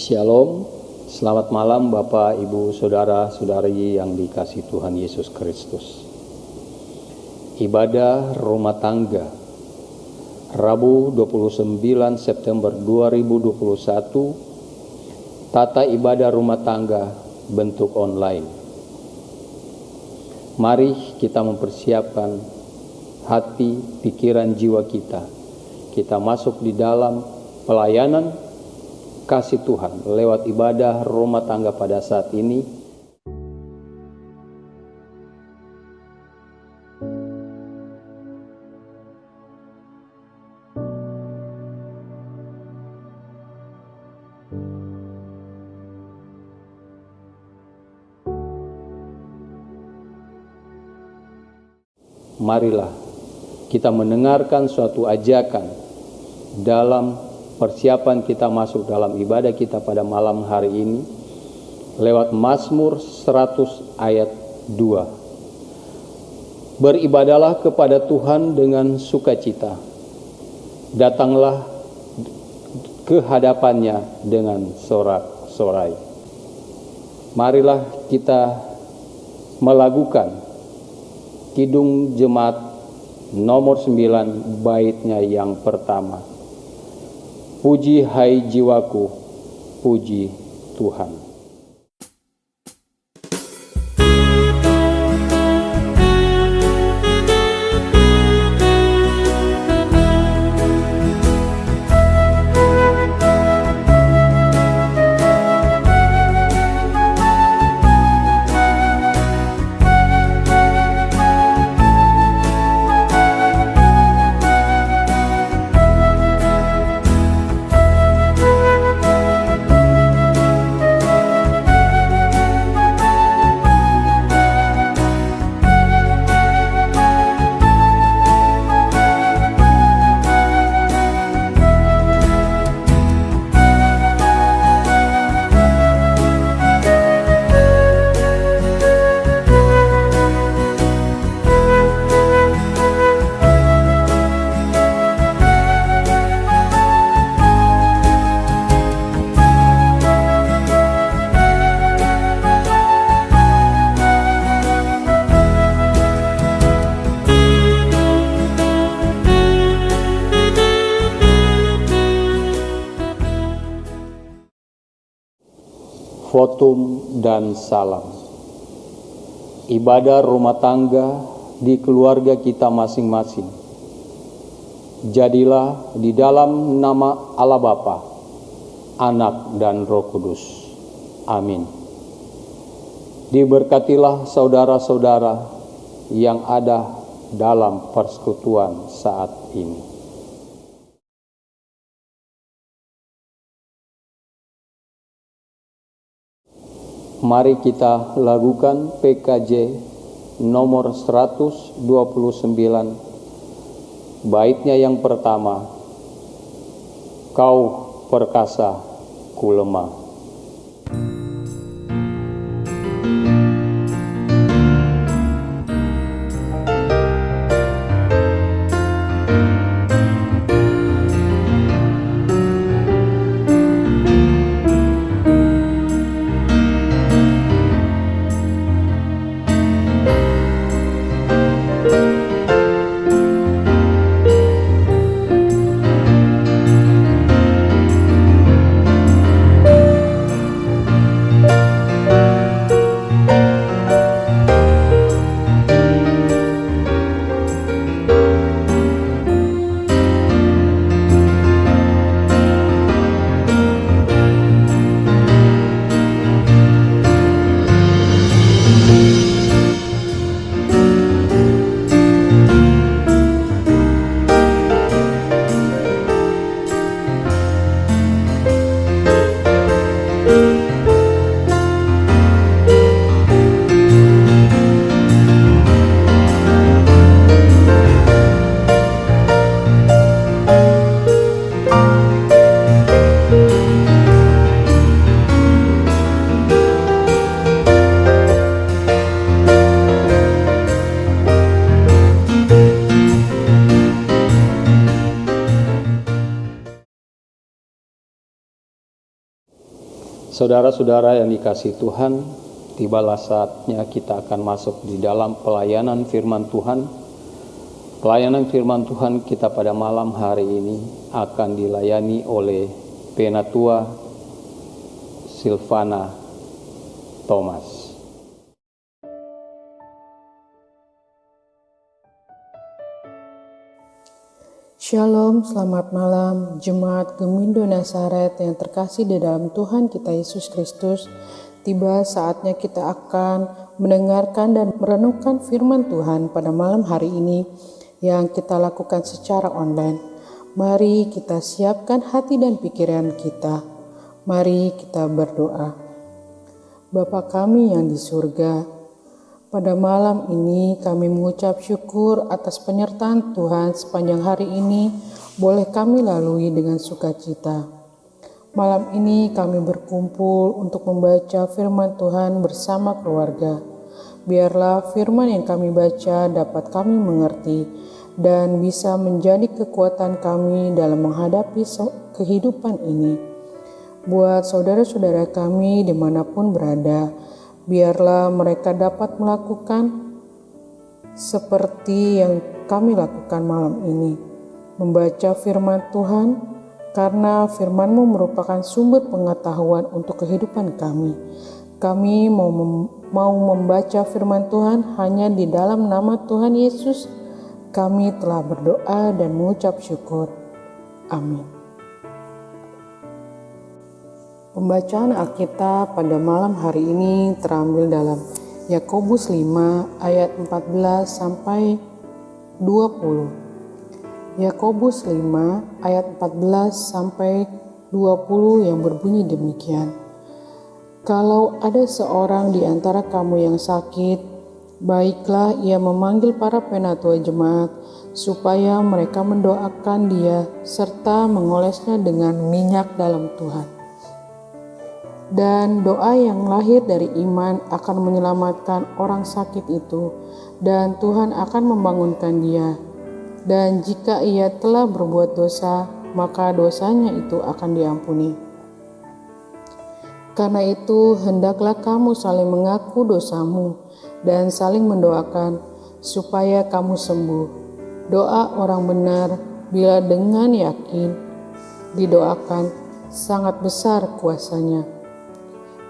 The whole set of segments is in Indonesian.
Shalom, selamat malam Bapak, Ibu, Saudara-saudari yang dikasihi Tuhan Yesus Kristus. Ibadah rumah tangga, Rabu 29 September 2021, tata ibadah rumah tangga bentuk online. Mari kita mempersiapkan hati, pikiran, jiwa kita. Kita masuk di dalam pelayanan kasih Tuhan lewat ibadah rumah tangga pada saat ini. Marilah kita mendengarkan suatu ajakan dalam persiapan kita masuk dalam ibadah kita pada malam hari ini lewat Mazmur 100 ayat 2. Beribadalah kepada Tuhan dengan sukacita. Datanglah ke hadapannya dengan sorak-sorai. Marilah kita melakukan Kidung Jemaat nomor 9 baitnya yang pertama. Puji hai jiwaku, puji Tuhan. Votum dan salam. Ibadah rumah tangga di keluarga kita masing-masing. Jadilah di dalam nama Allah Bapa, Anak dan Roh Kudus. Amin. Diberkatilah saudara-saudara yang ada dalam persekutuan saat ini. Mari kita lakukan PKJ nomor 129, baitnya yang pertama. Kau perkasa, ku lemah. Saudara-saudara yang dikasihi Tuhan, tibalah saatnya kita akan masuk di dalam pelayanan firman Tuhan. Pelayanan firman Tuhan kita pada malam hari ini akan dilayani oleh Penatua Silvana Thomas. Shalom, selamat malam Jemaat Gemindo Nazaret yang terkasih di dalam Tuhan kita Yesus Kristus. Tiba saatnya kita akan mendengarkan dan merenungkan firman Tuhan pada malam hari ini yang kita lakukan secara online. Mari kita siapkan hati dan pikiran kita. Mari kita berdoa. Bapa kami yang di surga, pada malam ini kami mengucap syukur atas penyertaan Tuhan sepanjang hari ini boleh kami lalui dengan sukacita. Malam ini kami berkumpul untuk membaca firman Tuhan bersama keluarga. Biarlah firman yang kami baca dapat kami mengerti dan bisa menjadi kekuatan kami dalam menghadapi kehidupan ini. Buat saudara-saudara kami dimanapun berada, biarlah mereka dapat melakukan seperti yang kami lakukan malam ini, membaca firman Tuhan, karena firman-Mu merupakan sumber pengetahuan untuk kehidupan kami. Kami mau membaca firman Tuhan hanya di dalam nama Tuhan Yesus. Kami telah berdoa dan mengucap syukur. Amin. Pembacaan Alkitab pada malam hari ini terambil dalam Yakobus 5 ayat 14 sampai 20. Yakobus 5 ayat 14 sampai 20 yang berbunyi demikian. Kalau ada seorang di antara kamu yang sakit, baiklah ia memanggil para penatua jemaat supaya mereka mendoakan dia serta mengolesnya dengan minyak dalam Tuhan. Dan doa yang lahir dari iman akan menyelamatkan orang sakit itu, dan Tuhan akan membangunkan dia. Dan jika ia telah berbuat dosa, maka dosanya itu akan diampuni. Karena itu, hendaklah kamu saling mengaku dosamu dan saling mendoakan supaya kamu sembuh. Doa orang benar bila dengan yakin didoakan sangat besar kuasanya.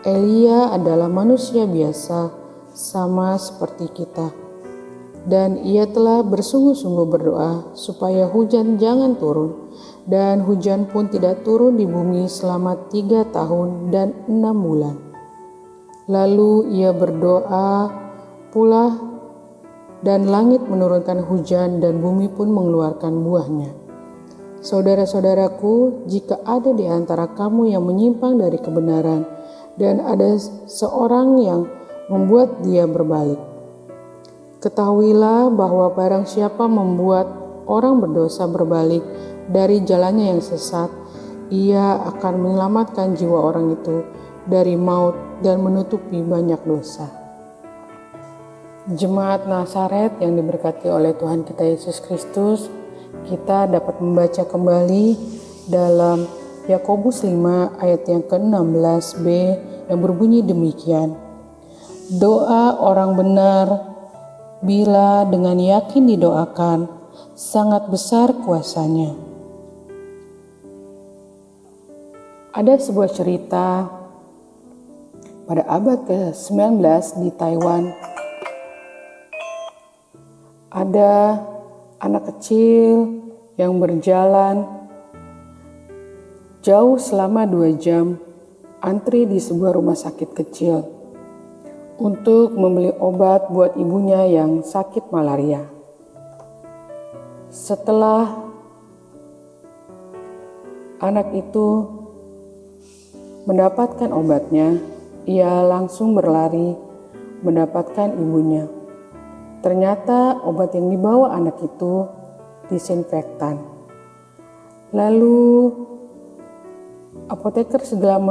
Elia adalah manusia biasa, sama seperti kita. Dan ia telah bersungguh-sungguh berdoa supaya hujan jangan turun. Dan hujan pun tidak turun di bumi selama 3 tahun dan 6 bulan. Lalu ia berdoa pula, dan langit menurunkan hujan dan bumi pun mengeluarkan buahnya. Saudara-saudaraku, jika ada di antara kamu yang menyimpang dari kebenaran, dan ada seorang yang membuat dia berbalik, ketahuilah bahwa barang siapa membuat orang berdosa berbalik dari jalannya yang sesat, ia akan menyelamatkan jiwa orang itu dari maut dan menutupi banyak dosa. Jemaat Nazaret yang diberkati oleh Tuhan kita Yesus Kristus, kita dapat membaca kembali dalam Yakobus 5 ayat yang ke-16b yang berbunyi demikian. Doa orang benar bila dengan yakin didoakan sangat besar kuasanya. Ada sebuah cerita pada abad ke-19 di Taiwan. Ada anak kecil yang berjalan jauh selama 2 jam, antri di sebuah rumah sakit kecil untuk membeli obat buat ibunya yang sakit malaria. Setelah anak itu mendapatkan obatnya, ia langsung berlari mendapatkan ibunya. Ternyata obat yang dibawa anak itu disinfektan. Lalu apoteker segera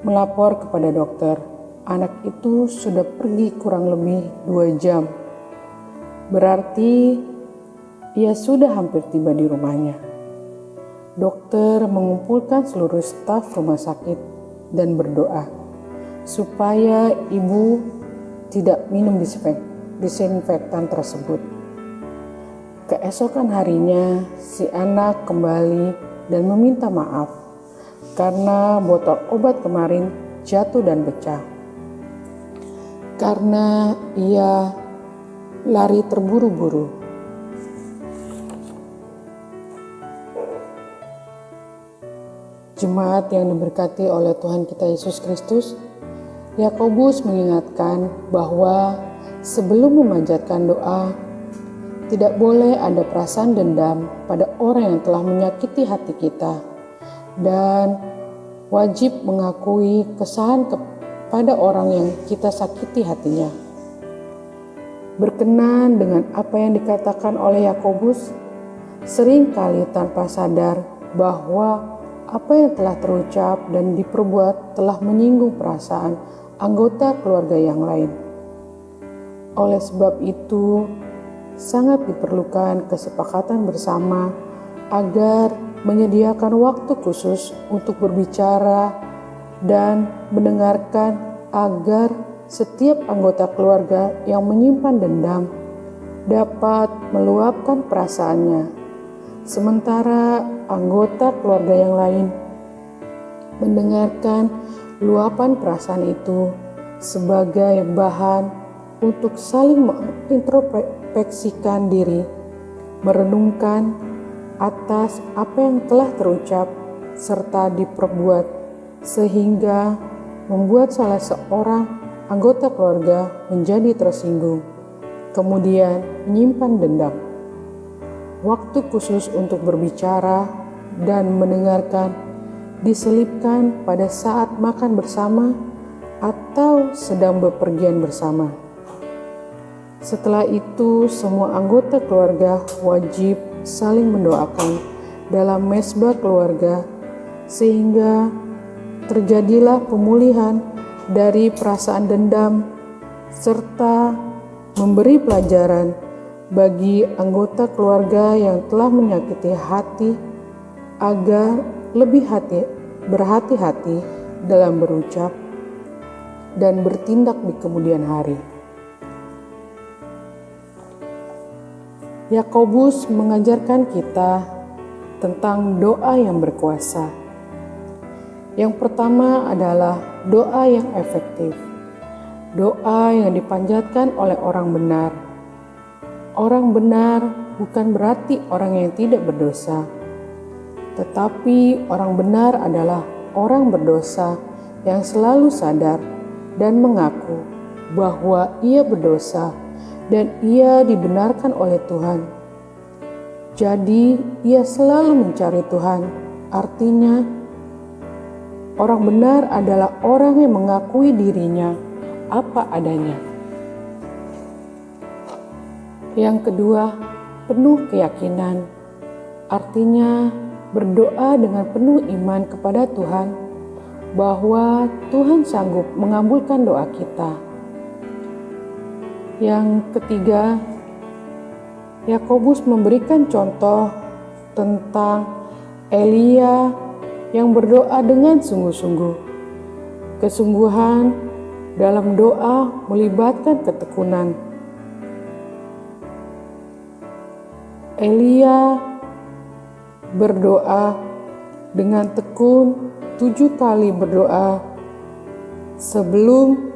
melapor kepada dokter. Anak itu sudah pergi kurang lebih 2 jam. Berarti ia sudah hampir tiba di rumahnya. Dokter mengumpulkan seluruh staf rumah sakit dan berdoa supaya ibu tidak minum disinfektan tersebut. Keesokan harinya si anak kembali dan meminta maaf karena botol obat kemarin jatuh dan pecah. Karena ia lari terburu-buru. Jemaat yang diberkati oleh Tuhan kita Yesus Kristus, Yakobus mengingatkan bahwa sebelum memanjatkan doa, tidak boleh ada perasaan dendam pada orang yang telah menyakiti hati kita, dan wajib mengakui kesalahan kepada orang yang kita sakiti hatinya. Berkenan dengan apa yang dikatakan oleh Yakobus, seringkali tanpa sadar bahwa apa yang telah terucap dan diperbuat telah menyinggung perasaan anggota keluarga yang lain. Oleh sebab itu, sangat diperlukan kesepakatan bersama agar menyediakan waktu khusus untuk berbicara dan mendengarkan agar setiap anggota keluarga yang menyimpan dendam dapat meluapkan perasaannya, sementara anggota keluarga yang lain mendengarkan luapan perasaan itu sebagai bahan untuk saling mengintrospeksikan diri, merenungkan atas apa yang telah terucap serta diperbuat, sehingga membuat salah seorang anggota keluarga menjadi tersinggung, kemudian menyimpan dendam. Waktu khusus untuk berbicara dan mendengarkan diselipkan pada saat makan bersama atau sedang bepergian bersama. Setelah itu, semua anggota keluarga wajib saling mendoakan dalam mezbah keluarga sehingga terjadilah pemulihan dari perasaan dendam serta memberi pelajaran bagi anggota keluarga yang telah menyakiti hati agar lebih berhati-hati dalam berucap dan bertindak di kemudian hari. Yakobus mengajarkan kita tentang doa yang berkuasa. Yang pertama adalah doa yang efektif. Doa yang dipanjatkan oleh orang benar. Orang benar bukan berarti orang yang tidak berdosa, tetapi orang benar adalah orang berdosa yang selalu sadar dan mengaku bahwa ia berdosa dan ia dibenarkan oleh Tuhan. Jadi ia selalu mencari Tuhan. Artinya orang benar adalah orang yang mengakui dirinya apa adanya. Yang kedua, penuh keyakinan. Artinya berdoa dengan penuh iman kepada Tuhan bahwa Tuhan sanggup mengabulkan doa kita. Yang ketiga, Yakobus memberikan contoh tentang Elia yang berdoa dengan sungguh-sungguh. Kesungguhan dalam doa melibatkan ketekunan. Elia berdoa dengan tekun 7 kali berdoa sebelum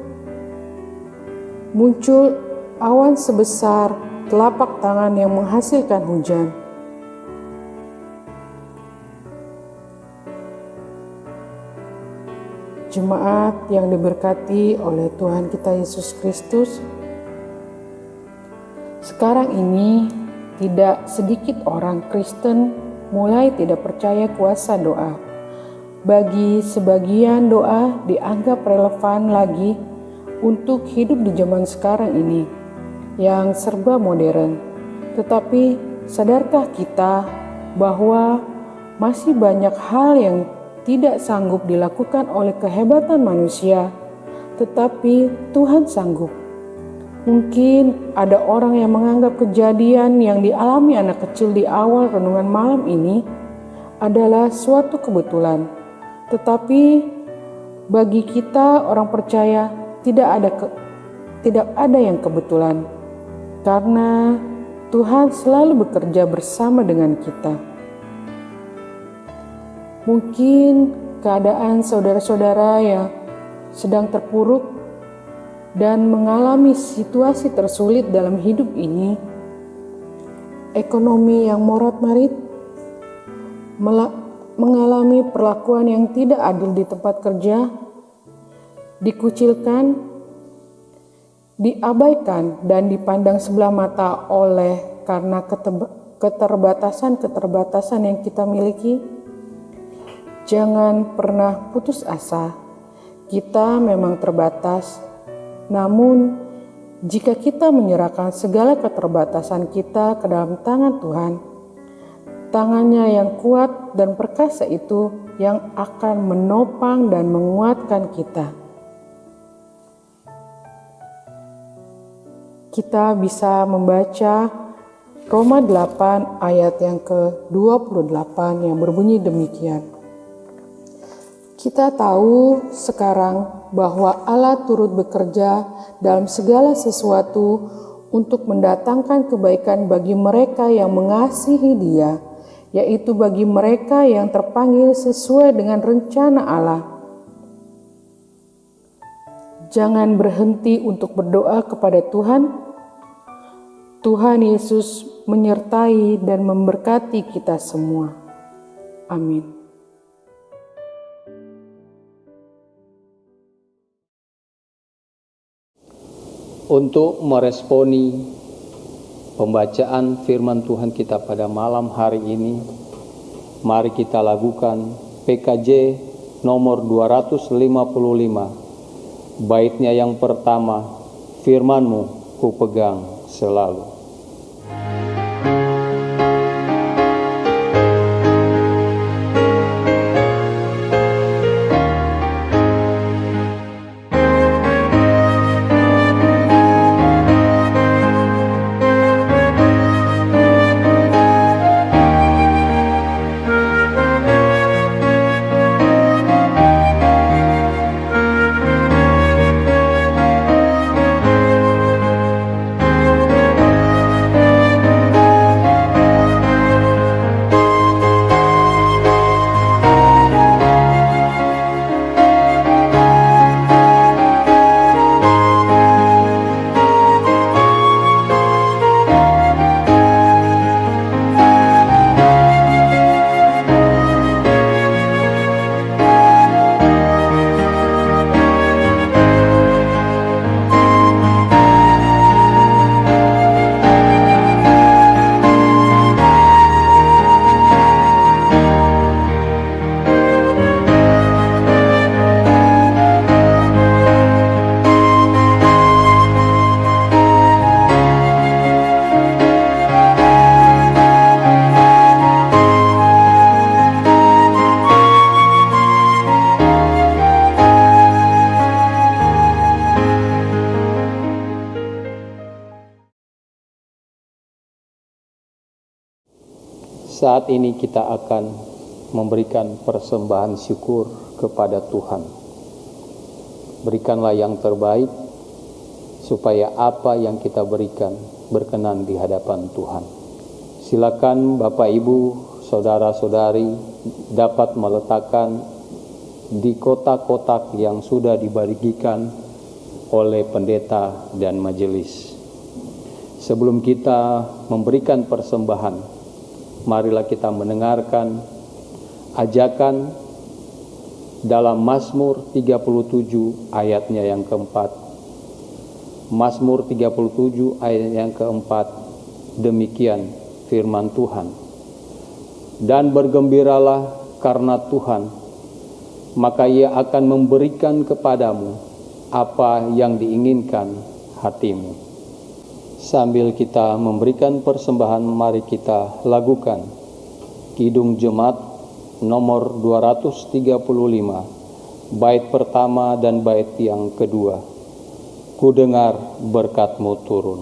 muncul awan sebesar telapak tangan yang menghasilkan hujan. Jemaat yang diberkati oleh Tuhan kita Yesus Kristus, sekarang ini tidak sedikit orang Kristen mulai tidak percaya kuasa doa. Bagi sebagian doa dianggap relevan lagi untuk hidup di zaman sekarang ini yang serba modern. Tetapi sadarkah kita bahwa masih banyak hal yang tidak sanggup dilakukan oleh kehebatan manusia, tetapi Tuhan sanggup. Mungkin ada orang yang menganggap kejadian yang dialami anak kecil di awal renungan malam ini adalah suatu kebetulan. Tetapi Bagi kita orang percaya tidak ada yang kebetulan, karena Tuhan selalu bekerja bersama dengan kita. Mungkin keadaan saudara-saudara yang sedang terpuruk dan mengalami situasi tersulit dalam hidup ini, ekonomi yang morat-marit, mengalami perlakuan yang tidak adil di tempat kerja, dikucilkan, diabaikan, dan dipandang sebelah mata oleh karena keterbatasan yang kita miliki. Jangan pernah putus asa. Kita memang terbatas, namun jika kita menyerahkan segala keterbatasan kita ke dalam tangan Tuhan, tangannya yang kuat dan perkasa itu yang akan menopang dan menguatkan kita. Kita bisa membaca Roma 8 ayat yang ke-28 yang berbunyi demikian. Kita tahu sekarang bahwa Allah turut bekerja dalam segala sesuatu untuk mendatangkan kebaikan bagi mereka yang mengasihi Dia, yaitu bagi mereka yang terpanggil sesuai dengan rencana Allah. Jangan berhenti untuk berdoa kepada Tuhan. Tuhan Yesus menyertai dan memberkati kita semua. Amin. Untuk meresponi pembacaan firman Tuhan kita pada malam hari ini, mari kita lakukan PKJ nomor 255. Baitnya yang pertama, firman-Mu ku pegang selalu. Saat ini kita akan memberikan persembahan syukur kepada Tuhan. Berikanlah yang terbaik, supaya apa yang kita berikan berkenan di hadapan Tuhan. Silakan Bapak Ibu, Saudara-saudari dapat meletakkan di kotak-kotak yang sudah dibagikan oleh pendeta dan majelis. Sebelum kita memberikan persembahan, marilah kita mendengarkan ajakan dalam Mazmur 37 ayatnya yang keempat. Mazmur 37 ayat yang keempat, demikian firman Tuhan. Dan bergembiralah karena Tuhan, maka Ia akan memberikan kepadamu apa yang diinginkan hatimu. Sambil kita memberikan persembahan, mari kita lakukan Kidung Jemaat nomor 235, bait pertama dan bait yang kedua. Ku dengar berkat-Mu turun.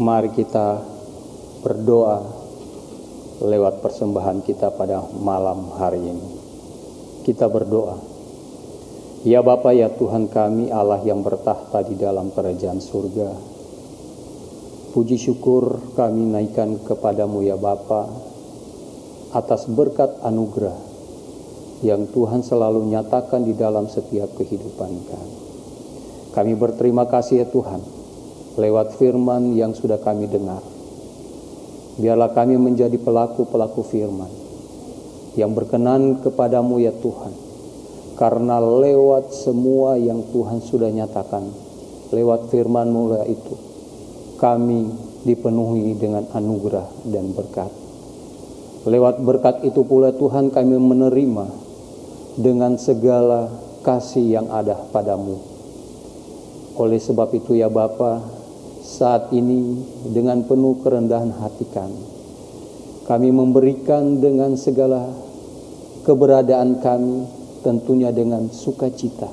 Mari kita berdoa lewat persembahan kita pada malam hari ini. Kita berdoa. Ya Bapa, ya Tuhan kami, Allah yang bertahta di dalam kerajaan surga, puji syukur kami naikkan kepadamu ya Bapa, atas berkat anugerah yang Tuhan selalu nyatakan di dalam setiap kehidupan kami. Kami berterima kasih ya Tuhan, lewat firman yang sudah kami dengar. Biarlah kami menjadi pelaku-pelaku firman yang berkenan kepadamu ya Tuhan. Karena lewat semua yang Tuhan sudah nyatakan, lewat firman-Mu itu, kami dipenuhi dengan anugerah dan berkat. Lewat berkat itu pula Tuhan kami menerima dengan segala kasih yang ada padamu. Oleh sebab itu ya Bapa, saat ini dengan penuh kerendahan hati kami memberikan dengan segala keberadaan kami, tentunya dengan sukacita.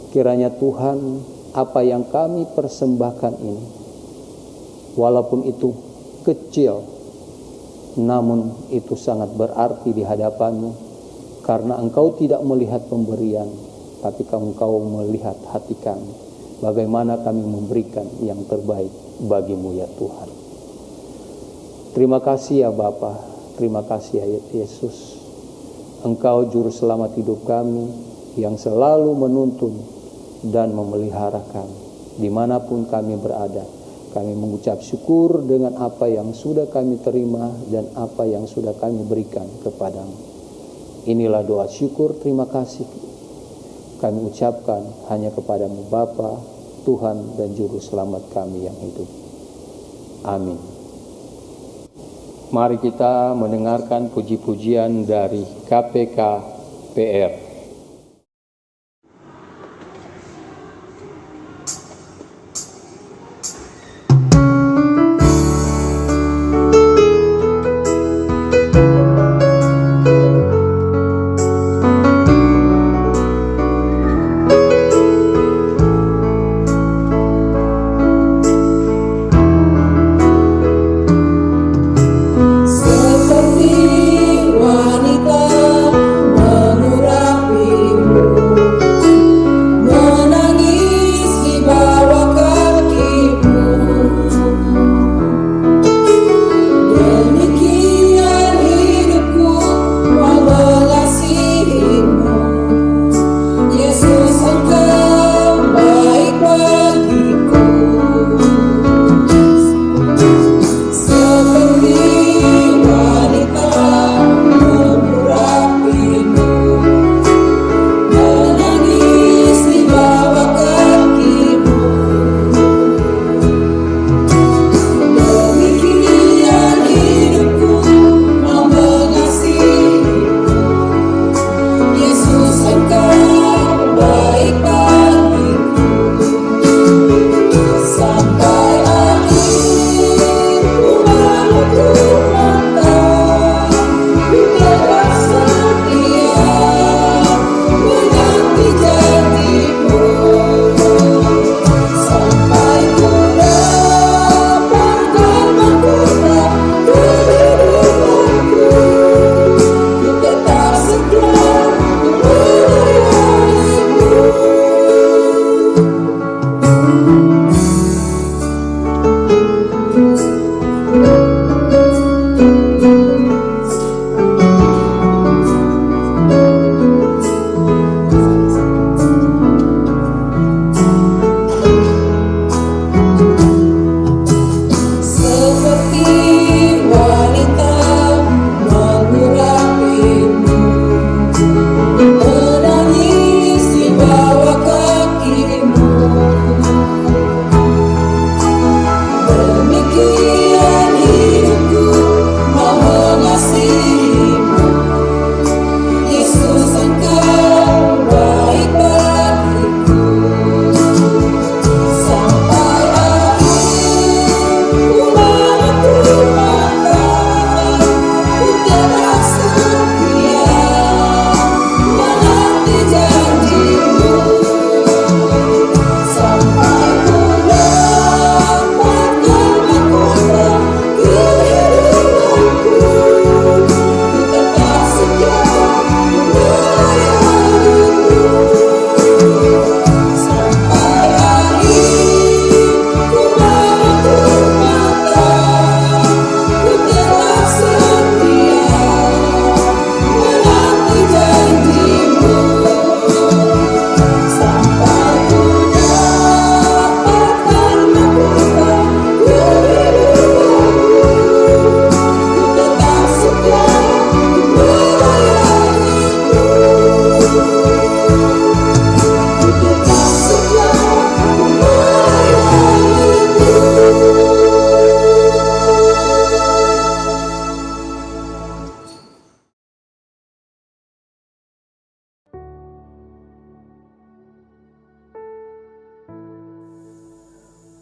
Kiranya Tuhan, apa yang kami persembahkan ini, walaupun itu kecil, namun itu sangat berarti di hadapan-Mu, karena Engkau tidak melihat pemberian, tapi Engkau melihat hati kami, bagaimana kami memberikan yang terbaik bagi-Mu ya Tuhan. Terima kasih ya Bapa, terima kasih ya Yesus. Engkau juru selamat hidup kami yang selalu menuntun dan memelihara kami. Dimanapun kami berada, kami mengucap syukur dengan apa yang sudah kami terima dan apa yang sudah kami berikan kepadamu. Inilah doa syukur terima kasih kami ucapkan hanya kepadamu Bapa, Tuhan dan juru selamat kami yang hidup. Amin. Mari kita mendengarkan puji-pujian dari KPK PR. Seperti wanita mengurap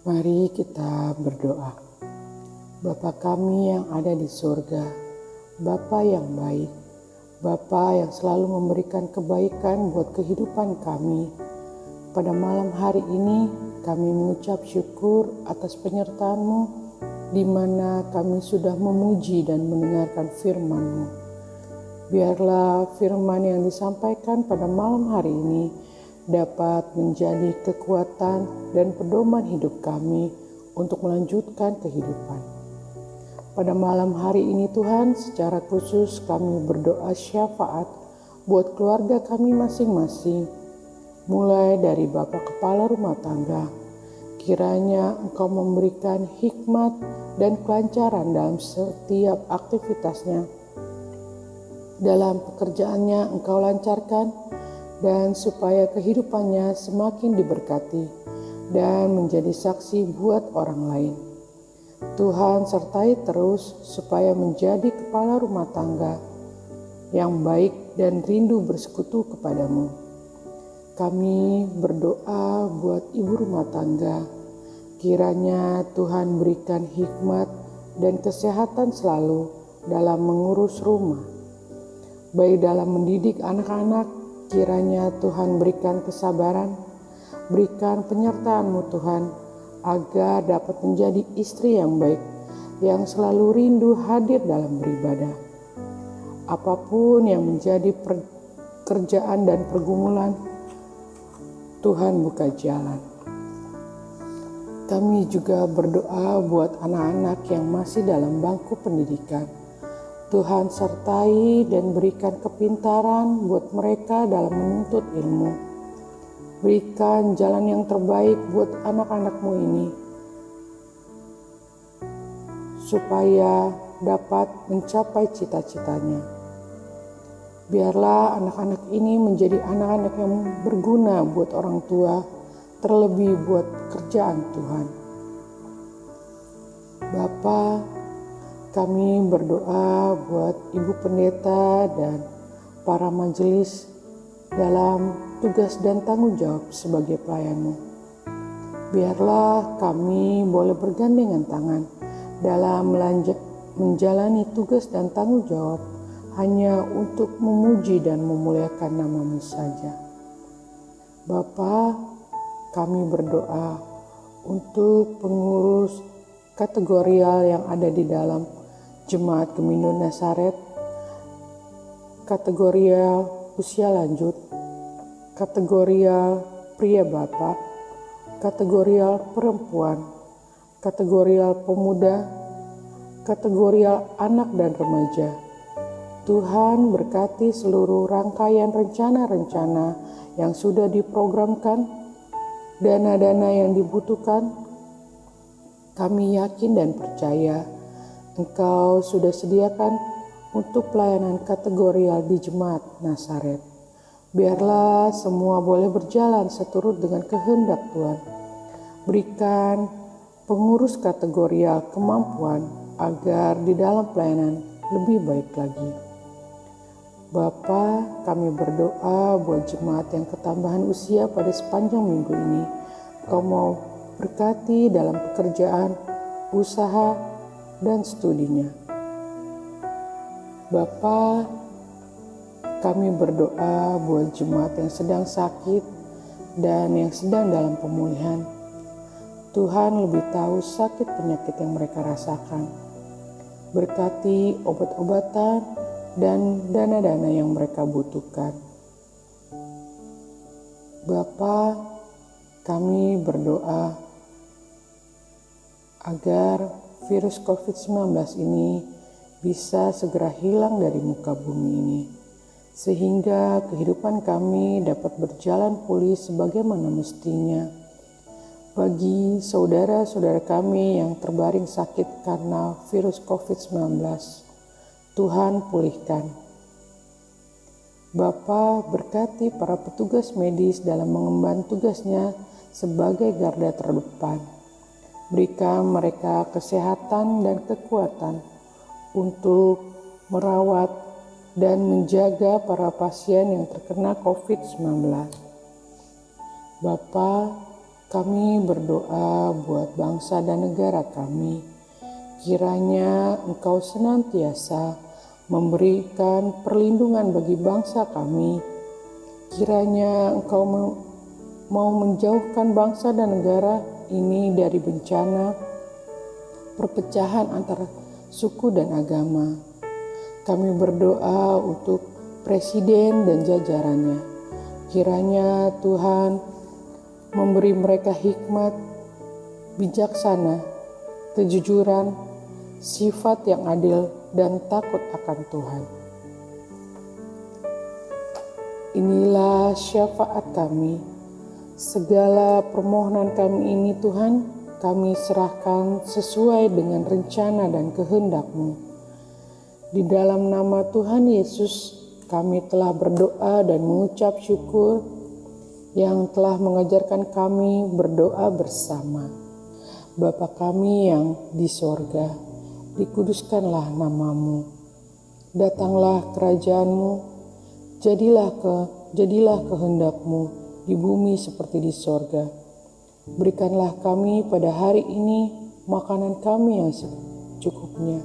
Mari kita berdoa. Bapa kami yang ada di surga, Bapa yang baik, Bapa yang selalu memberikan kebaikan buat kehidupan kami. Pada malam hari ini kami mengucap syukur atas penyertaan-Mu, di mana kami sudah memuji dan mendengarkan firman-Mu. Biarlah firman yang disampaikan pada malam hari ini dapat menjadi kekuatan dan pedoman hidup kami untuk melanjutkan kehidupan. Pada malam hari ini Tuhan, secara khusus kami berdoa syafaat buat keluarga kami masing-masing, mulai dari Bapak Kepala Rumah Tangga. Kiranya Engkau memberikan hikmat dan kelancaran dalam setiap aktivitasnya. Dalam pekerjaannya Engkau lancarkan, dan supaya kehidupannya semakin diberkati dan menjadi saksi buat orang lain. Tuhan sertai terus supaya menjadi kepala rumah tangga yang baik dan rindu bersekutu kepadamu. Kami berdoa buat ibu rumah tangga, kiranya Tuhan berikan hikmat dan kesehatan selalu dalam mengurus rumah, baik dalam mendidik anak-anak. Kiranya Tuhan berikan kesabaran, berikan penyertaan-Mu Tuhan, agar dapat menjadi istri yang baik, yang selalu rindu hadir dalam beribadah. Apapun yang menjadi pekerjaan dan pergumulan, Tuhan buka jalan. Kami juga berdoa buat anak-anak yang masih dalam bangku pendidikan. Tuhan sertai dan berikan kepintaran buat mereka dalam menuntut ilmu. Berikan jalan yang terbaik buat anak-anak-Mu ini, supaya dapat mencapai cita-citanya. Biarlah anak-anak ini menjadi anak-anak yang berguna buat orang tua, terlebih buat pekerjaan Tuhan. Bapa, kami berdoa buat Ibu Pendeta dan para majelis dalam tugas dan tanggung jawab sebagai pelayan-Mu. Biarlah kami boleh bergandengan tangan dalam menjalani tugas dan tanggung jawab hanya untuk memuji dan memuliakan nama-Mu saja. Bapa, kami berdoa untuk pengurus kategorial yang ada di dalam Jemaat Gemindo Nasaret, kategorial usia lanjut, kategorial pria bapak, kategorial perempuan, kategorial pemuda, kategorial anak dan remaja. Tuhan berkati seluruh rangkaian rencana-rencana yang sudah diprogramkan, dana-dana yang dibutuhkan. Kami yakin dan percaya Engkau sudah sediakan untuk pelayanan kategorial di Jemaat Nasaret. Biarlah semua boleh berjalan seturut dengan kehendak Tuhan. Berikan pengurus kategorial kemampuan agar di dalam pelayanan lebih baik lagi. Bapa, kami berdoa buat jemaat yang ketambahan usia pada sepanjang minggu ini. Engkau mau berkati dalam pekerjaan, usaha, dan studinya. Bapa, kami berdoa buat jemaat yang sedang sakit dan yang sedang dalam pemulihan. Tuhan lebih tahu sakit penyakit yang mereka rasakan. Berkati obat-obatan dan dana-dana yang mereka butuhkan. Bapa, kami berdoa agar virus COVID-19 ini bisa segera hilang dari muka bumi ini, sehingga kehidupan kami dapat berjalan pulih sebagaimana mestinya. Bagi saudara-saudara kami yang terbaring sakit karena virus COVID-19, Tuhan pulihkan. Bapa, berkati para petugas medis dalam mengemban tugasnya sebagai garda terdepan. Berikan mereka kesehatan dan kekuatan untuk merawat dan menjaga para pasien yang terkena COVID-19. Bapa, Kami berdoa buat bangsa dan negara kami. Kiranya Engkau senantiasa memberikan perlindungan bagi bangsa kami. Kiranya Engkau mau menjauhkan bangsa dan negara ini dari bencana perpecahan antara suku dan agama. Kami berdoa untuk Presiden dan jajarannya. Kiranya Tuhan memberi mereka hikmat, bijaksana, kejujuran, sifat yang adil, dan takut akan Tuhan. Inilah syafaat kami. Segala permohonan kami ini Tuhan, kami serahkan sesuai dengan rencana dan kehendak-Mu. Di dalam nama Tuhan Yesus, kami telah berdoa dan mengucap syukur yang telah mengajarkan kami berdoa bersama. Bapa kami yang di sorga, dikuduskanlah nama-Mu. Datanglah kerajaan-Mu, jadilah kehendak-Mu di bumi seperti di sorga. Berikanlah kami pada hari ini makanan kami yang secukupnya,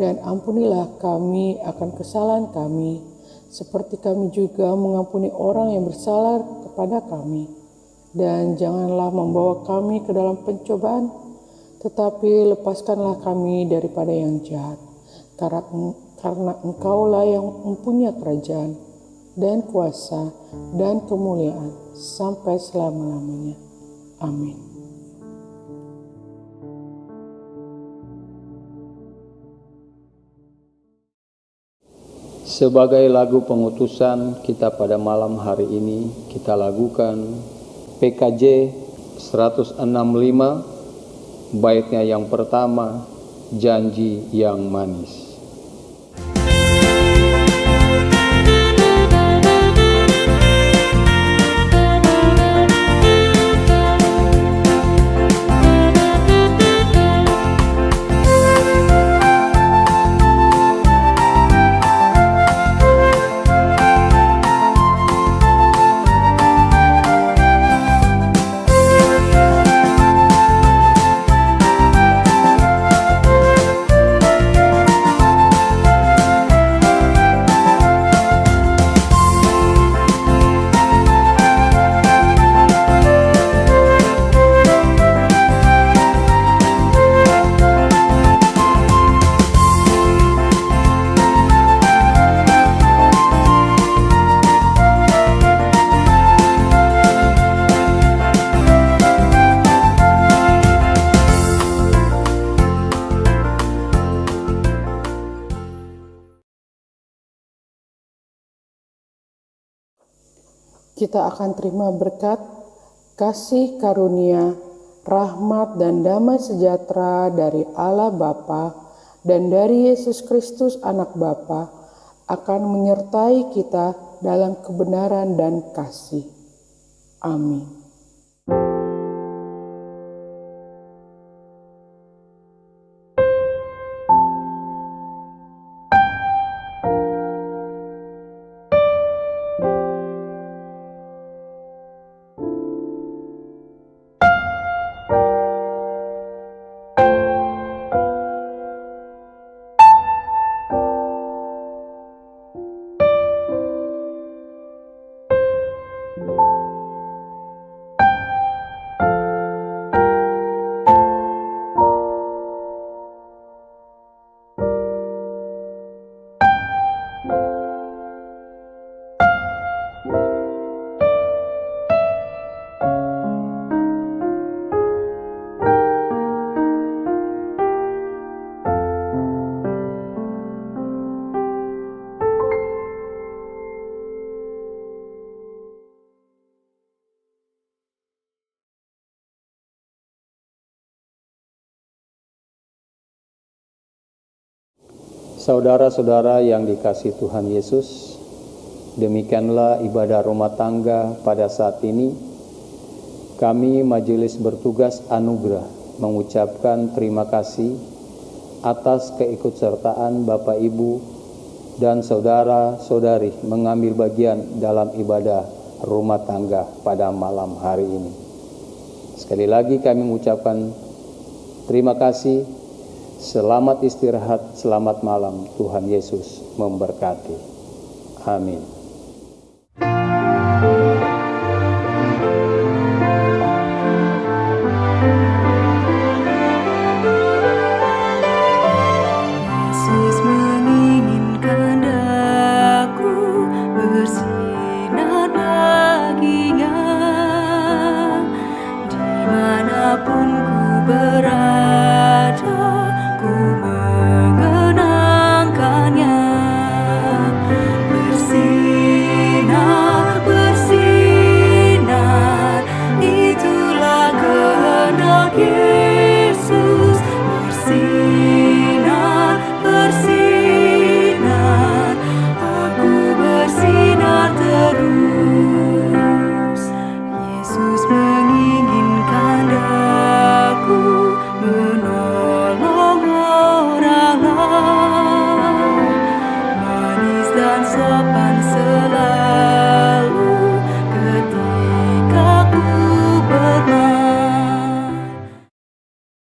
dan ampunilah kami akan kesalahan kami, seperti kami juga mengampuni orang yang bersalah kepada kami. Dan janganlah membawa kami ke dalam pencobaan, tetapi lepaskanlah kami daripada yang jahat. Karena Engkaulah yang mempunyai kerajaan, dan kuasa, dan kemuliaan, sampai selama-lamanya. Amin. Sebagai lagu pengutusan kita pada malam hari ini, kita lakukan PKJ 165, baitnya yang pertama, Janji yang Manis. Kita akan terima berkat, kasih karunia, rahmat dan damai sejahtera dari Allah Bapa dan dari Yesus Kristus Anak Bapa akan menyertai kita dalam kebenaran dan kasih. Amin. Saudara-saudara yang dikasihi Tuhan Yesus, demikianlah ibadah rumah tangga pada saat ini. Kami majelis bertugas anugerah mengucapkan terima kasih atas keikutsertaan Bapak Ibu dan saudara-saudari mengambil bagian dalam ibadah rumah tangga pada malam hari ini. Sekali lagi kami mengucapkan terima kasih. Selamat istirahat, selamat malam. Tuhan Yesus memberkati. Amin.